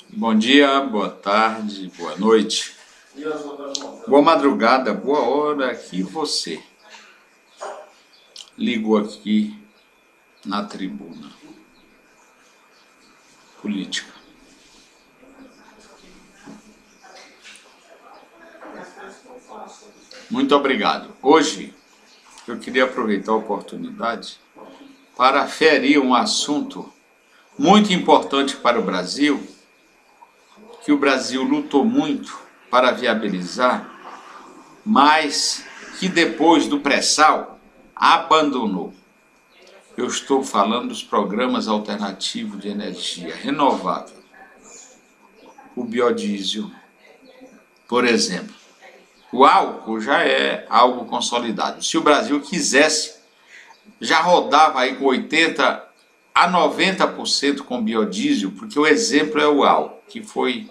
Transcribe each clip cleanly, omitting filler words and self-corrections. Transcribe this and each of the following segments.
Bom dia, boa tarde, boa noite, boa madrugada, boa hora que você ligou aqui na tribuna política. Muito obrigado. Hoje eu queria aproveitar a oportunidade para ferir um assunto muito importante para o Brasil, que o Brasil lutou muito para viabilizar, mas que depois do pré-sal abandonou. Eu estou falando dos programas alternativos de energia renovável. O biodiesel, por exemplo. O álcool já é algo consolidado. Se o Brasil quisesse, já rodava aí com 80% a 90% com biodiesel, porque o exemplo é o álcool, que foi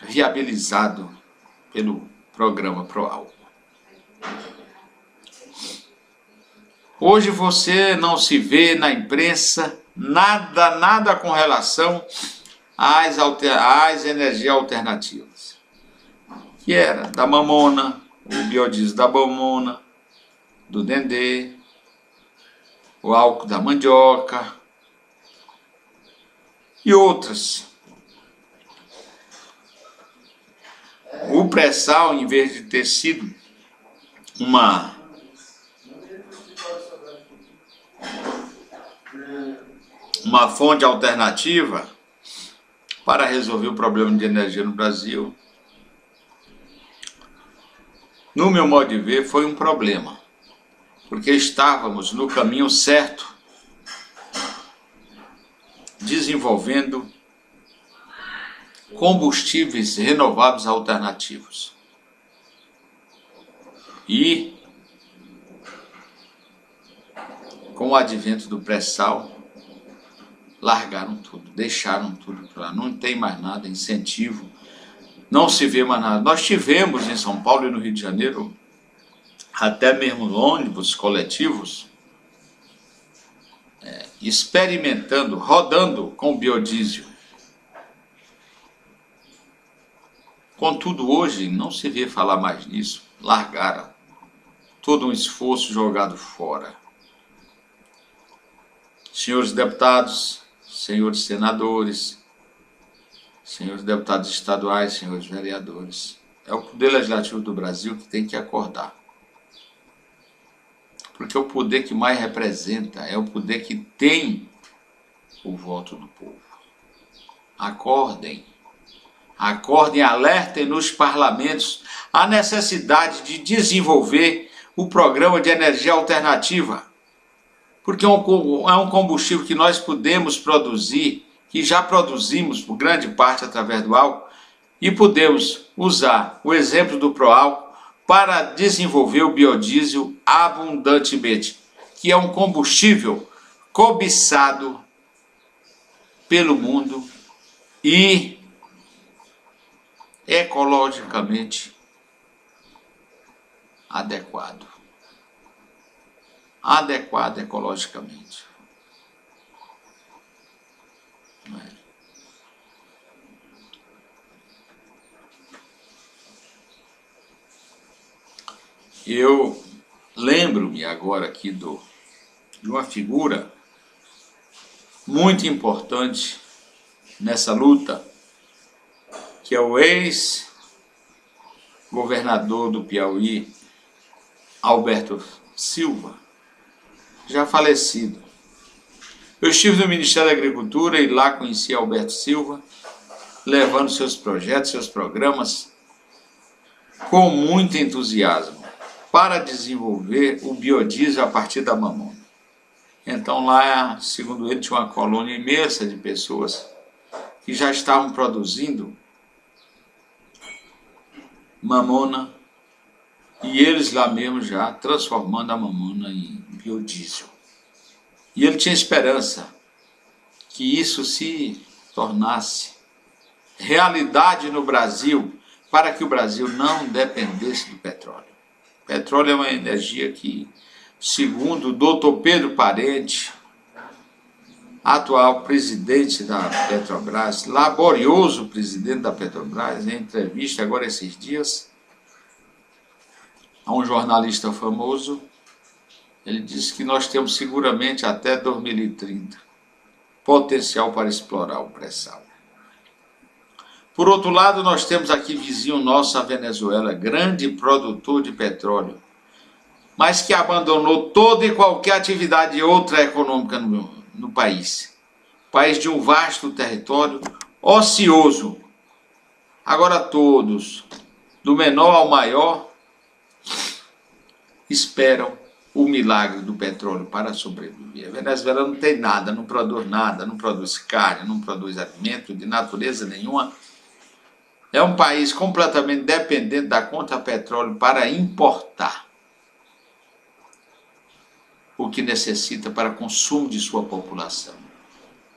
viabilizado pelo programa Proálcool. Hoje você não se vê na imprensa nada com relação às energias alternativas, que era da mamona, o biodiesel da mamona, do dendê, o álcool da mandioca e outras. O pré-sal, em vez de ter sido uma fonte alternativa para resolver o problema de energia no Brasil, no meu modo de ver, foi um problema, porque estávamos no caminho certo, desenvolvendo combustíveis renováveis alternativos. E, com o advento do pré-sal, largaram tudo, deixaram tudo para lá. Não tem mais nada, incentivo, não se vê mais nada. Nós tivemos em São Paulo e no Rio de Janeiro, até mesmo ônibus coletivos, experimentando, rodando com biodiesel. Contudo, hoje não se vê falar mais nisso, largaram todo um esforço jogado fora. Senhores deputados, senhores senadores, senhores deputados estaduais, senhores vereadores, é o Poder Legislativo do Brasil que tem que acordar. Porque é o poder que mais representa, é o poder que tem o voto do povo. Acordem. Acordem, alertem nos parlamentos a necessidade de desenvolver o programa de energia alternativa, porque é um combustível que nós podemos produzir, que já produzimos por grande parte através do álcool, e podemos usar o exemplo do Proálcool para desenvolver o biodiesel abundantemente, que é um combustível cobiçado pelo mundo e ecologicamente adequado. Adequado ecologicamente. Eu lembro-me agora aqui de uma figura muito importante nessa luta, que é o ex-governador do Piauí, Alberto Silva, já falecido. Eu estive no Ministério da Agricultura e lá conheci Alberto Silva, levando seus projetos, seus programas, com muito entusiasmo, para desenvolver o biodiesel a partir da mamona. Então lá, segundo ele, tinha uma colônia imensa de pessoas que já estavam produzindo mamona, e eles lá mesmo já transformando a mamona em biodiesel. E ele tinha esperança que isso se tornasse realidade no Brasil, para que o Brasil não dependesse do petróleo. O Petróleo é uma energia que, segundo o doutor Pedro Parente, atual presidente da Petrobras, laborioso presidente da Petrobras, em entrevista agora esses dias, a um jornalista famoso, ele disse que nós temos seguramente até 2030 potencial para explorar o pré-sal. Por outro lado, nós temos aqui vizinho nosso, a Venezuela, grande produtor de petróleo, mas que abandonou toda e qualquer atividade outra econômica no país. País de um vasto território, ocioso. Agora todos, do menor ao maior, esperam o milagre do petróleo para sobreviver. A Venezuela não tem nada, não produz carne, não produz alimento de natureza nenhuma. É um país completamente dependente da conta petróleo para importar o que necessita para consumo de sua população.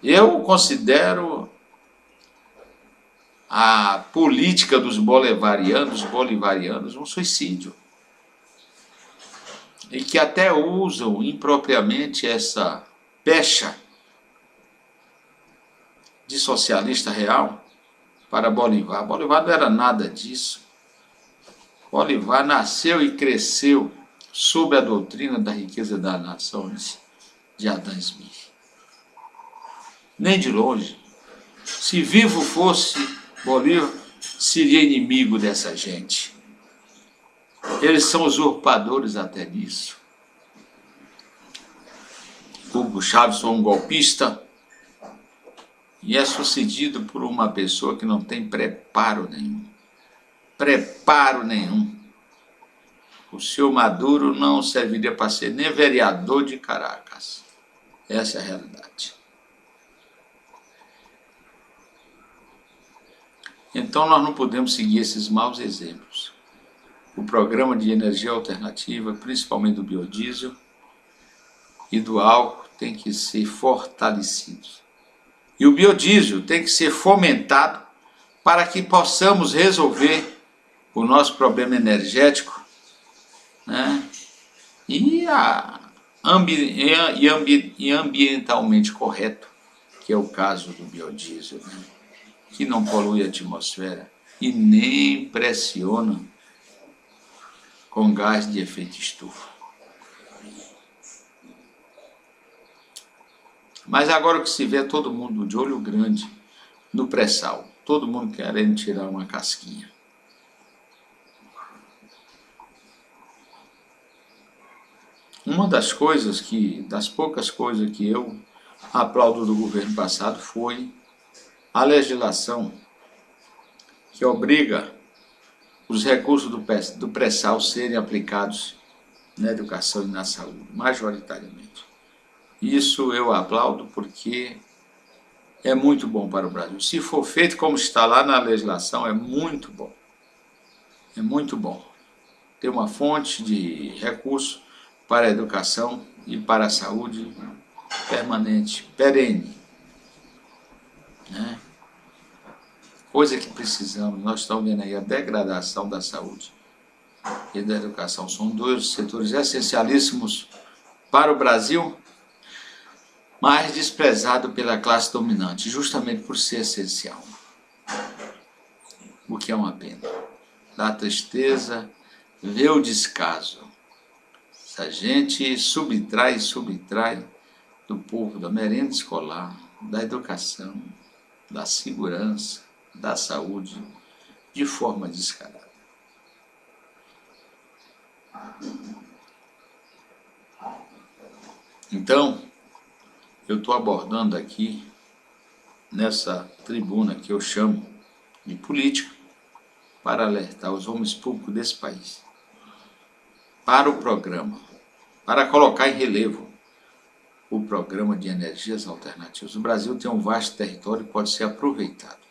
Eu considero a política dos bolivarianos um suicídio. E que até usam impropriamente essa pecha de socialista real para Bolivar. Bolivar não era nada disso. Bolivar nasceu e cresceu sob a doutrina da riqueza das nações de Adam Smith. Nem de longe. Se vivo fosse, Bolívar seria inimigo dessa gente. Eles são usurpadores até nisso. Hugo Chávez foi um golpista e é sucedido por uma pessoa que não tem preparo nenhum. Preparo nenhum. O senhor Maduro não serviria para ser nem vereador de Caracas. Essa é a realidade. Então nós não podemos seguir esses maus exemplos. O programa de energia alternativa, principalmente do biodiesel e do álcool, tem que ser fortalecido. E o biodiesel tem que ser fomentado para que possamos resolver o nosso problema energético, né? E ambientalmente correto, que é o caso do biodiesel, né? Que não polui a atmosfera e nem pressiona com gás de efeito estufa. Mas agora que se vê todo mundo de olho grande no pré-sal, todo mundo querendo tirar uma casquinha. Uma das poucas coisas que eu aplaudo do governo passado foi a legislação que obriga os recursos do pré-sal serem aplicados na educação e na saúde, majoritariamente. Isso eu aplaudo porque é muito bom para o Brasil. Se for feito como está lá na legislação, é muito bom. É muito bom ter uma fonte de recurso para a educação e para a saúde permanente, perene, né? Coisa que precisamos. Nós estamos vendo aí a degradação da saúde e da educação. São dois setores essencialíssimos para o Brasil, mas desprezado pela classe dominante, justamente por ser essencial. O que é uma pena. Dá tristeza ver o descaso. A gente subtrai do povo da merenda escolar, da educação, da segurança, da saúde, de forma descarada. Então, eu estou abordando aqui, nessa tribuna que eu chamo de política, para alertar os homens públicos desse país, para o programa, para colocar em relevo o programa de energias alternativas. O Brasil tem um vasto território que pode ser aproveitado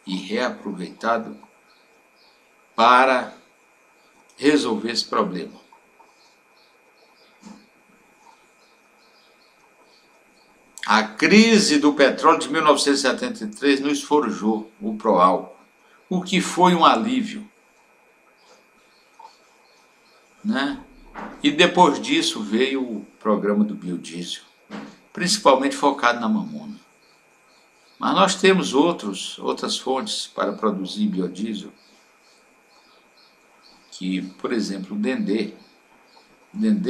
e reaproveitado para resolver esse problema. A crise do petróleo de 1973 nos forjou o pró-álcool, o que foi um alívio. né? E depois disso veio o programa do biodiesel, principalmente focado na mamona. Mas nós temos outras fontes para produzir biodiesel, que, por exemplo, o Dendê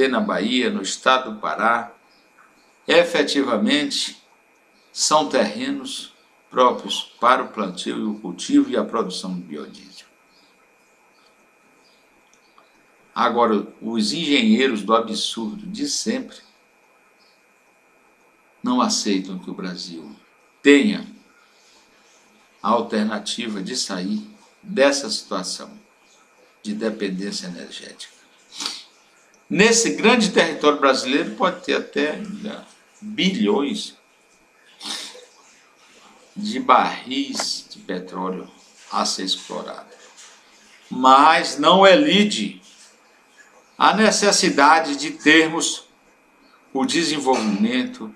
na Bahia, no estado do Pará, efetivamente são terrenos próprios para o plantio e o cultivo e a produção de biodiesel. Agora, os engenheiros do absurdo de sempre não aceitam que o Brasil tenha a alternativa de sair dessa situação de dependência energética. Nesse grande território brasileiro pode ter até bilhões de barris de petróleo a ser explorado. Mas não elide a necessidade de termos o desenvolvimento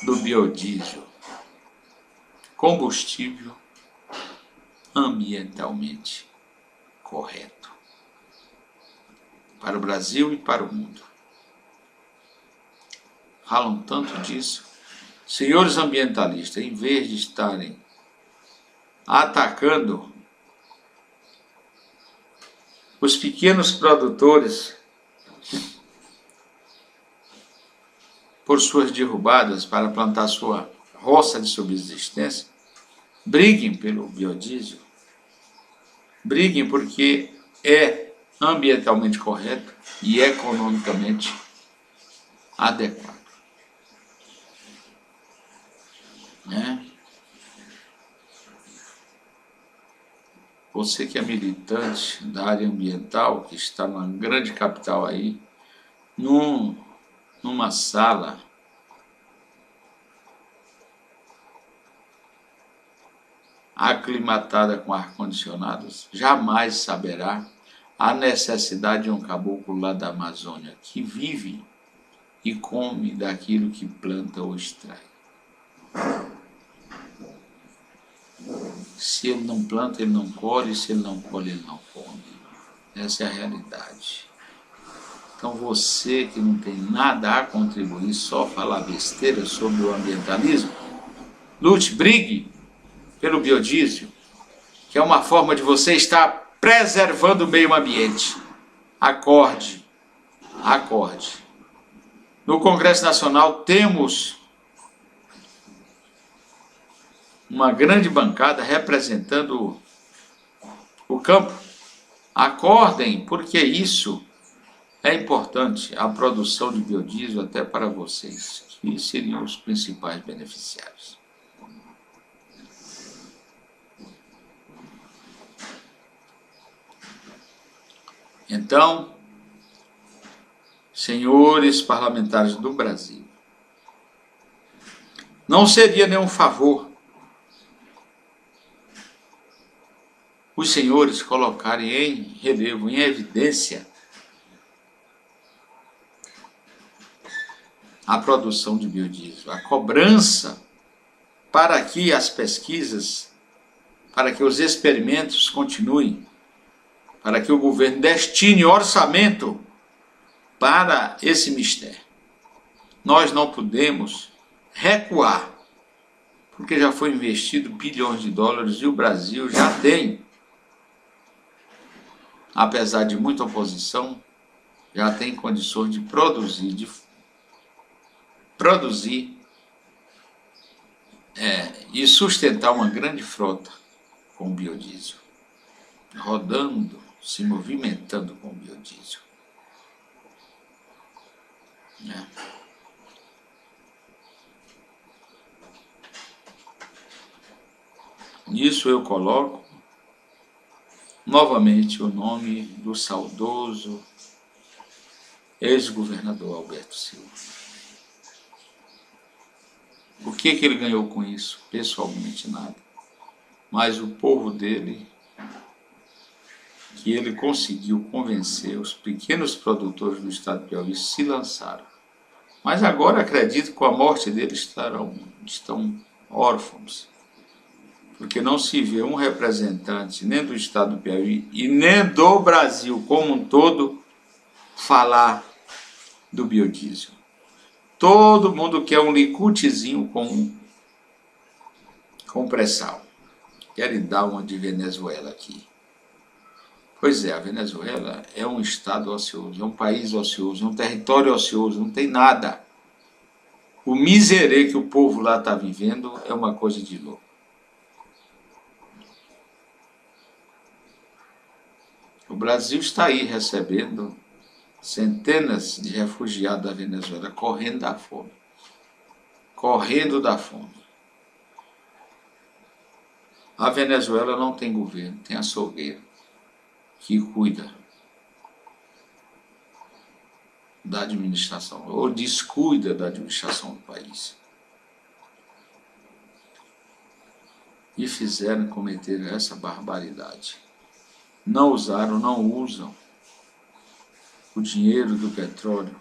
do biodiesel, combustível ambientalmente correto para o Brasil e para o mundo. Falam tanto disso. Senhores ambientalistas, em vez de estarem atacando os pequenos produtores por suas derrubadas para plantar sua roça de subsistência, briguem pelo biodiesel, briguem porque é ambientalmente correto e economicamente adequado. Você que é militante da área ambiental, que está numa grande capital aí, numa sala aclimatada com ar-condicionados, jamais saberá a necessidade de um caboclo lá da Amazônia, que vive e come daquilo que planta ou extrai. Se ele não planta, ele não colhe, se ele não colhe, ele não come. Essa é a realidade. Então você que não tem nada a contribuir, só falar besteira sobre o ambientalismo, lute, brigue pelo biodiesel, que é uma forma de você estar preservando o meio ambiente. Acorde. No Congresso Nacional temos uma grande bancada representando o campo. Acordem, porque isso é importante, a produção de biodiesel até para vocês, que seriam os principais beneficiários. Então, senhores parlamentares do Brasil, não seria nenhum favor os senhores colocarem em relevo, em evidência, a produção de biodiesel, a cobrança para que as pesquisas, para que os experimentos continuem, para que o governo destine orçamento para esse mistério. Nós não podemos recuar, porque já foi investido bilhões de dólares e o Brasil já tem, apesar de muita oposição, já tem condições de produzir e sustentar uma grande frota com biodiesel, rodando, se movimentando com biodiesel. Nisso eu coloco novamente o nome do saudoso ex-governador Alberto Silva. O que ele ganhou com isso? Pessoalmente nada. Mas o povo dele, que ele conseguiu convencer os pequenos produtores do estado de Piauí, se lançaram. Mas agora acredito que com a morte dele estão órfãos, porque não se vê um representante nem do estado do Piauí e nem do Brasil como um todo falar do biodiesel. Todo mundo quer um licutezinho com pré-sal. Querem dar uma de Venezuela aqui. Pois é, a Venezuela é um estado ocioso, é um país ocioso, é um território ocioso, não tem nada. O miserê que o povo lá está vivendo é uma coisa de louco. O Brasil está aí recebendo centenas de refugiados da Venezuela correndo da fome. Correndo da fome. A Venezuela não tem governo, tem açougueiro que cuida da administração, ou descuida da administração do país. E cometeram essa barbaridade. Não usaram, não usam o dinheiro do petróleo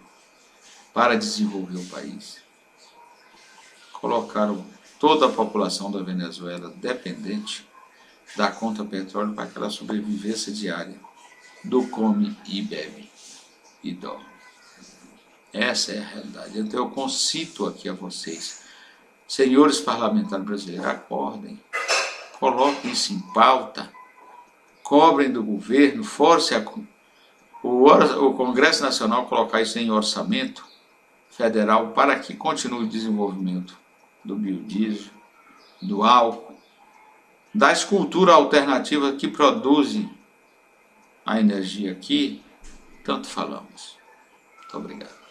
para desenvolver o país. Colocaram toda a população da Venezuela dependente da conta petróleo para que ela sobrevivesse diária, do come e bebe e dorme. Essa é a realidade. Então eu concito aqui a vocês, senhores parlamentares brasileiros, acordem, coloquem isso em pauta, cobrem do governo, forcem o Congresso Nacional a colocar isso em orçamento federal para que continue o desenvolvimento do biodiesel, do álcool, das culturas alternativas que produzem a energia aqui, tanto falamos. Muito obrigado.